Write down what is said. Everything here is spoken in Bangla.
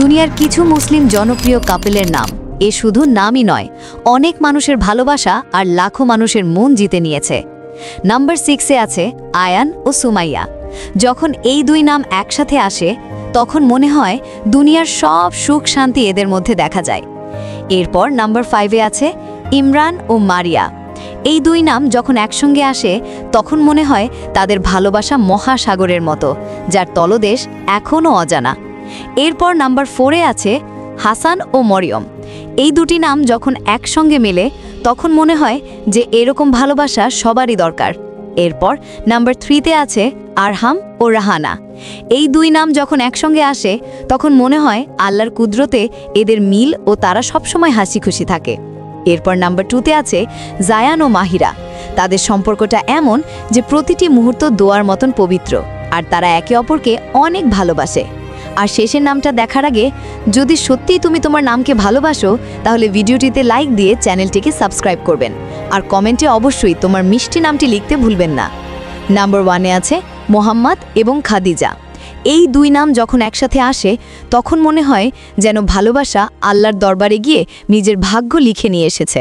দুনিয়ার কিছু মুসলিম জনপ্রিয় কাপেলের নাম, এ শুধু নামই নয়, অনেক মানুষের ভালোবাসা আর লাখো মানুষের মন জিতে নিয়েছে। নাম্বার 6-এ আছে আয়ান ও সুমাইয়া। যখন এই দুই নাম একসাথে আসে তখন মনে হয় দুনিয়ার সব সুখ শান্তি এদের মধ্যে দেখা যায়। এরপর নাম্বার 5-এ আছে ইমরান ও মারিয়া। এই দুই নাম যখন একসঙ্গে আসে তখন মনে হয় তাদের ভালোবাসা মহাসাগরের মতো, যার তলদেশ এখনও অজানা। এরপর নাম্বার 4-এ আছে হাসান ও মরিয়ম। এই দুটি নাম যখন একসঙ্গে মেলে তখন মনে হয় যে এরকম ভালোবাসা সবারই দরকার। এরপর নাম্বার 3-তে আছে আরহাম ও রাহানা। এই দুই নাম যখন একসঙ্গে আসে তখন মনে হয় আল্লাহর কুদরতে এদের মিল ও তারা সবসময় হাসি খুশি থাকে। এরপর নাম্বার 2-তে আছে জায়ান ও মাহিরা। তাদের সম্পর্কটা এমন যে প্রতিটি মুহূর্ত দোয়ার মতন পবিত্র, আর তারা একে অপরকে অনেক ভালোবাসে। আর শেষের নামটা দেখার আগে যদি সত্যিই তুমি তোমার নামকে ভালোবাসো তাহলে ভিডিওটিতে লাইক দিয়ে চ্যানেলটিকে সাবস্ক্রাইব করবেন, আর কমেন্টে অবশ্যই তোমার মিষ্টি নামটি লিখতে ভুলবেন না। নাম্বার 1-এ আছে মোহাম্মদ এবং খাদিজা। এই দুই নাম যখন একসাথে আসে তখন মনে হয় যেন ভালোবাসা আল্লাহর দরবারে গিয়ে নিজের ভাগ্য লিখে নিয়ে এসেছে।